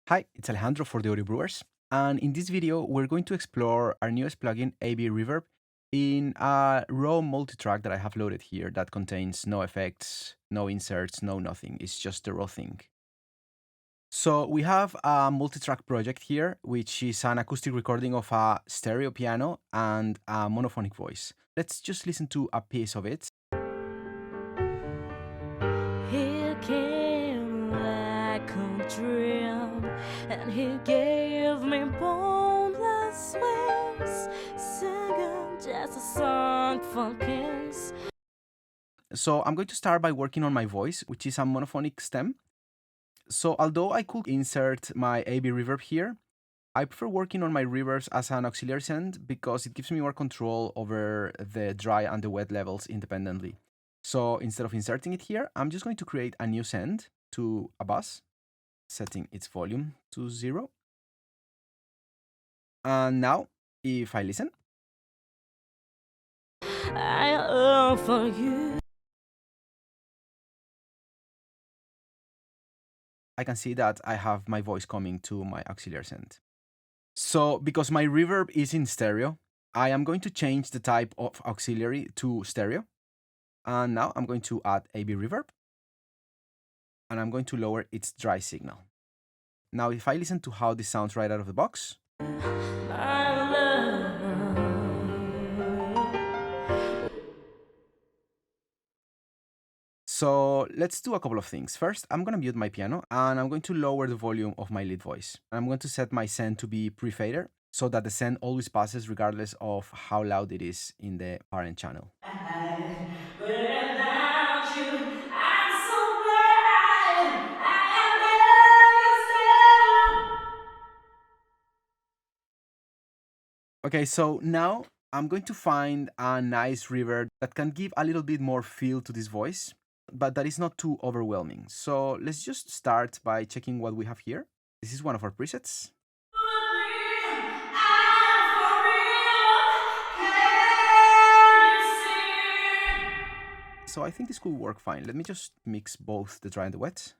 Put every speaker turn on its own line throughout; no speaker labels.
Hi, it's Alejandro for the Audio Brewers, and in this video we're going to explore our newest plugin, AB Reverb, in a raw multitrack that I have loaded here that contains no effects, no inserts, no nothing. It's just the raw thing. So we have a multitrack project here, which is an acoustic recording of a stereo piano and a monophonic voice. Let's just listen to a piece of it.
He came like a dream, and he gave me boundless wings, singing just a song for kings.
So I'm going to start by working on my voice, which is a monophonic stem. So although I could insert my AB reverb here, I prefer working on my reverbs as an auxiliary send because it gives me more control over the dry and the wet levels independently. So instead of inserting it here, I'm just going to create a new send to a bus, setting its volume to 0. And now, if I listen,
I offer you.
I can see that I have my voice coming to my auxiliary send. So because my reverb is in stereo, I am going to change the type of auxiliary to stereo. And now I'm going to add AB reverb, and I'm going to lower its dry signal. Now, if I listen to how this sounds right out of the box,
My love.
so let's do a couple of things. First, I'm going to mute my piano, and I'm going to lower the volume of my lead voice. I'm going to set my send to be pre-fader, so that the send always passes regardless of how loud it is in the parent channel.
Without you, I'm so blind. I am still.
Okay, so now I'm going to find a nice reverb that can give a little bit more feel to this voice, but that is not too overwhelming. So let's just start by checking what we have here. This is one of our presets. So I think this could work fine. Let me just mix both the dry and the wet.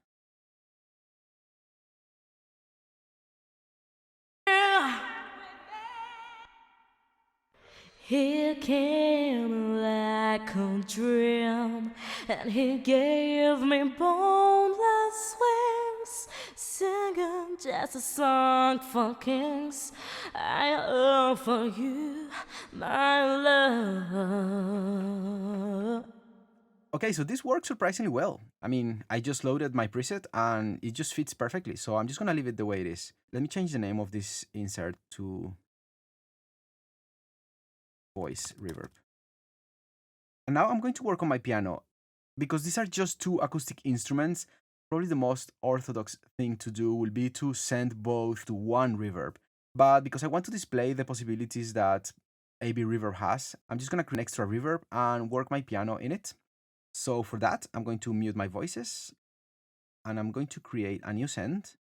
He came like a dream, and he gave me boundless wings, singing just a song for kings. I offer you my love.
Okay, so this works surprisingly well. I mean, I just loaded my preset and it just fits perfectly. So I'm just gonna leave it the way it is. Let me change the name of this insert to voice reverb. And now I'm going to work on my piano. Because these are just two acoustic instruments, probably the most orthodox thing to do will be to send both to one reverb. But because I want to display the possibilities that AB Reverb has, I'm just going to create an extra reverb and work my piano in it. So for that, I'm going to mute my voices, and I'm going to create a new send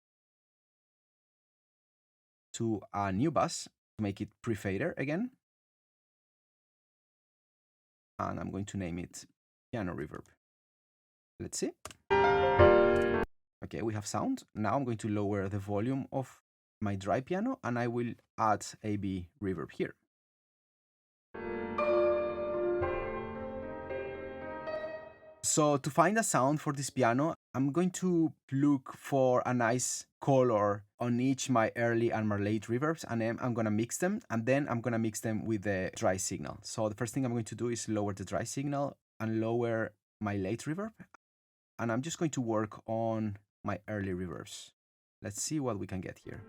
to a new bus to make it pre-fader again. And I'm going to name it piano reverb. Let's see. Okay, we have sound. Now I'm going to lower the volume of my dry piano, and I will add AB reverb here. So to find a sound for this piano, I'm going to look for a nice color on each my early and my late reverbs, and then I'm gonna mix them, and then I'm gonna mix them with the dry signal. So the first thing I'm going to do is lower the dry signal and lower my late reverb, and I'm just going to work on my early reverbs. Let's see what we can get here.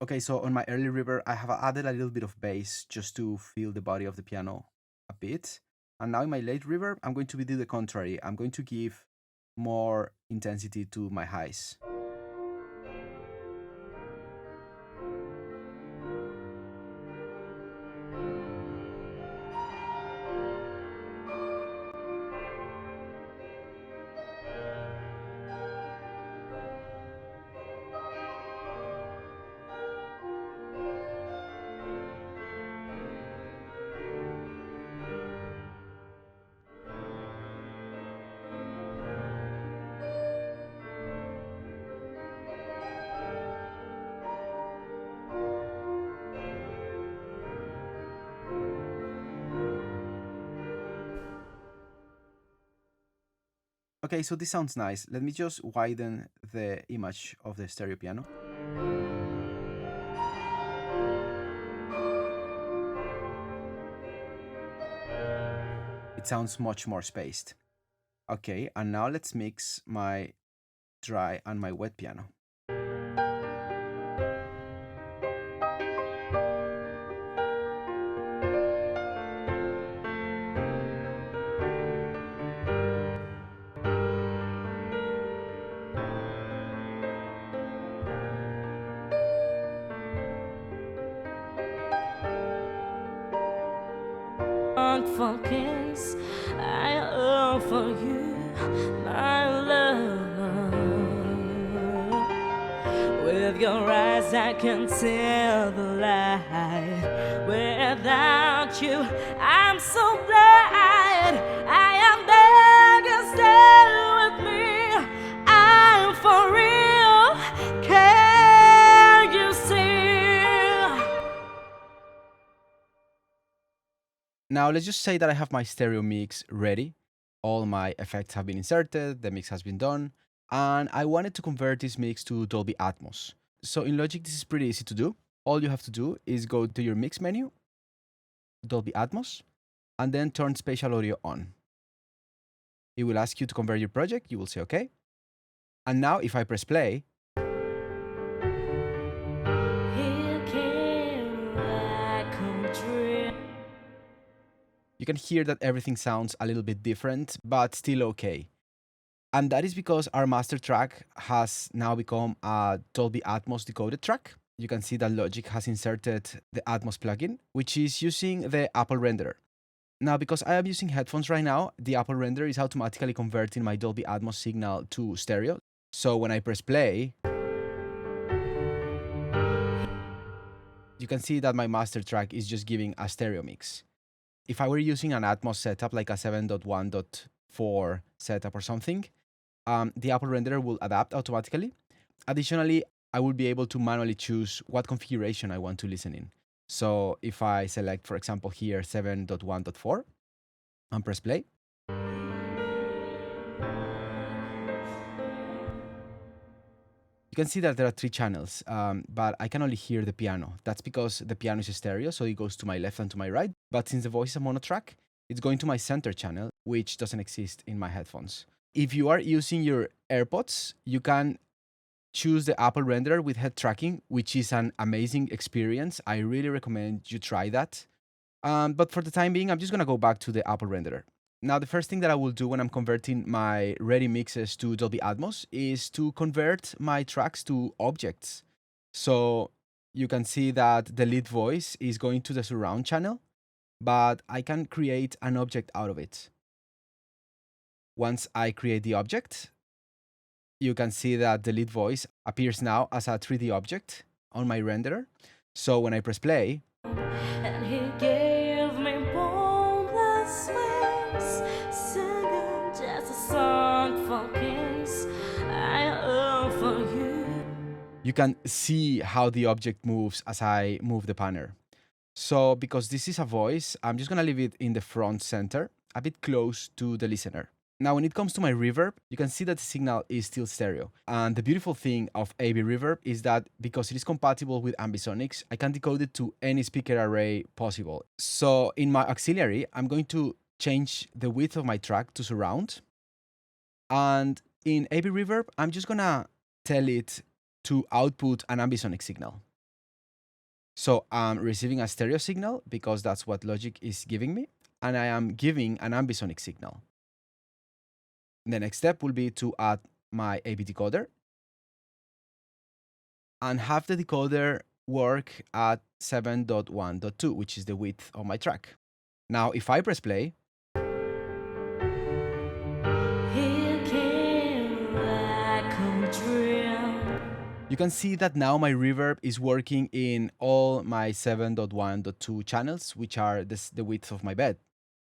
Okay, so on my early reverb, I have added a little bit of bass just to feel the body of the piano a bit. And now in my late reverb, I'm going to do the contrary. I'm going to give more intensity to my highs. Okay, so this sounds nice. Let me just widen the image of the stereo piano. It sounds much more spaced. Okay, and now let's mix my dry and my wet piano.
Focus, I offer you my love. With your eyes, I can tell the light. Without you, I'm so blind. I am begging, stay with me. I'm for real. Can you see?
Now let's just say that I have my stereo mix ready. All my effects have been inserted, the mix has been done, and I wanted to convert this mix to Dolby Atmos. So in Logic, this is pretty easy to do. All you have to do is go to your mix menu, Dolby Atmos, and then turn spatial audio on. It will ask you to convert your project, you will say okay. And now if I press play,
Here came like a dream.
you can hear that everything sounds a little bit different, but still okay. And that is because our master track has now become a Dolby Atmos decoded track. You can see that Logic has inserted the Atmos plugin, which is using the Apple renderer. Now, because I am using headphones right now, the Apple renderer is automatically converting my Dolby Atmos signal to stereo. So when I press play, you can see that my master track is just giving a stereo mix. If I were using an Atmos setup like a 7.1.4 setup or something, the Apple renderer will adapt automatically. Additionally, I will be able to manually choose what configuration I want to listen in. So if I select, for example, here 7.1.4 and press play, you can see that there are 3 channels, but I can only hear the piano. That's because the piano is stereo, so it goes to my left and to my right. But since the voice is a mono track, it's going to my center channel, which doesn't exist in my headphones. If you are using your AirPods, you can choose the Apple renderer with head tracking, which is an amazing experience. I really recommend you try that. But for the time being, I'm just gonna go back to the Apple renderer. Now, the first thing that I will do when I'm converting my ready mixes to Dolby Atmos is to convert my tracks to objects. So you can see that the lead voice is going to the surround channel, but I can create an object out of it. Once I create the object, you can see that the lead voice appears now as a 3D object on my renderer. So when I press play,
And he gave me boundless wings, singing just a song for kings. I offer you.
you can see how the object moves as I move the panner. So because this is a voice, I'm just gonna leave it in the front center, a bit close to the listener. Now, when it comes to my reverb, you can see that the signal is still stereo. And the beautiful thing of AB Reverb is that because it is compatible with Ambisonics, I can decode it to any speaker array possible. So in my auxiliary, I'm going to change the width of my track to surround. And in AB Reverb, I'm just gonna tell it to output an Ambisonic signal. So I'm receiving a stereo signal because that's what Logic is giving me, and I am giving an ambisonic signal. The next step will be to add my AB decoder and have the decoder work at 7.1.2, which is the width of my track. Now, if I press play, you can see that now my reverb is working in all my 7.1.2 channels, which are the width of my bed.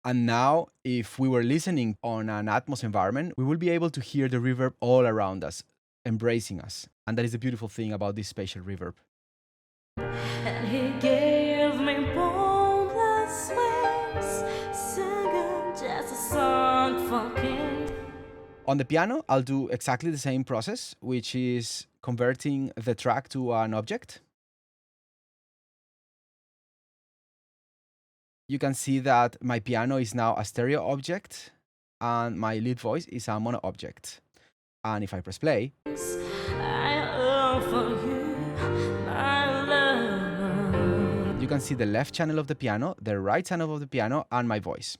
And now, if we were listening on an Atmos environment, we will be able to hear the reverb all around us, embracing us. And that is the beautiful thing about this spatial reverb.
And he gave me boundless wings, singing just a song for kings.
On the piano, I'll do exactly the same process, which is converting the track to an object. You can see that my piano is now a stereo object and my lead voice is a mono object. And if I press play,
I offer you my love.
you can see the left channel of the piano, the right channel of the piano, and my voice.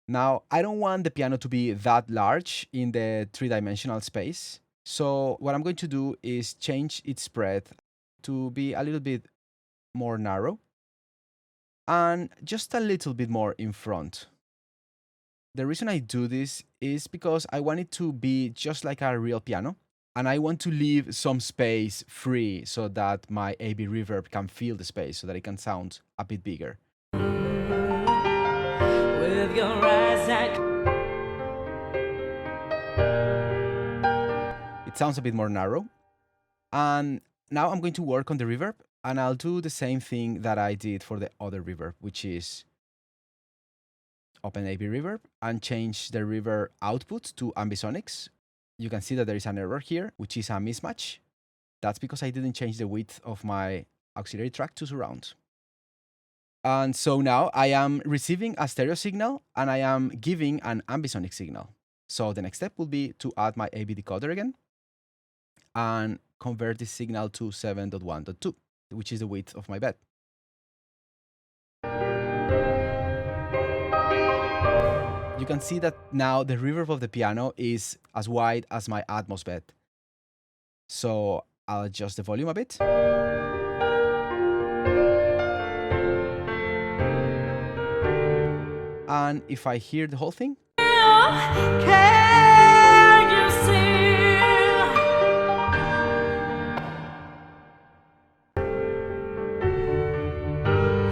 Now, I don't want the piano to be that large in the three-dimensional space. So what I'm going to do is change its spread to be a little bit more narrow and just a little bit more in front. The reason I do this is because I want it to be just like a real piano, and I want to leave some space free so that my AB reverb can fill the space so that it can sound a bit bigger.
With your eyes,
It sounds a bit more narrow. And now I'm going to work on the reverb, and I'll do the same thing that I did for the other reverb, which is open AB reverb and change the reverb output to Ambisonics. You can see that there is an error here, which is a mismatch. That's because I didn't change the width of my auxiliary track to surround. And so now I am receiving a stereo signal and I am giving an ambisonic signal. So the next step will be to add my AB decoder again and convert this signal to 7.1.2, which is the width of my bed. You can see that now the reverb of the piano is as wide as my Atmos bed. So I'll adjust the volume a bit. And if I hear the whole thing,
can you see?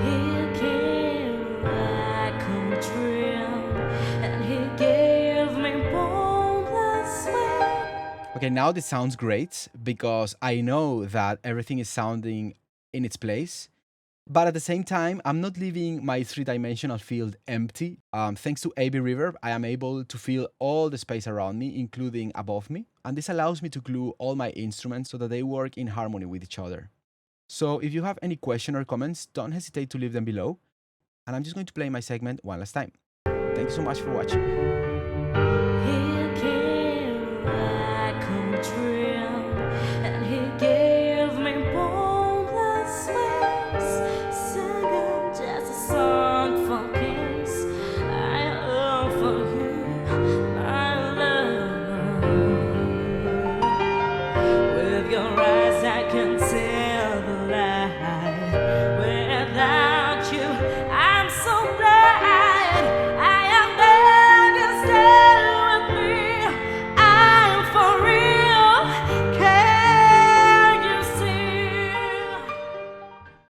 He came like a dream, and he gave me boundless wings.
okay, now this sounds great because I know that everything is sounding in its place. But at the same time, I'm not leaving my three-dimensional field empty. Thanks to AB Reverb, I am able to feel all the space around me, including above me. And this allows me to glue all my instruments so that they work in harmony with each other. So if you have any question or comments, don't hesitate to leave them below. And I'm just going to play my segment one last time. Thank you so much for watching.
He came like a dream, and he gave me boundless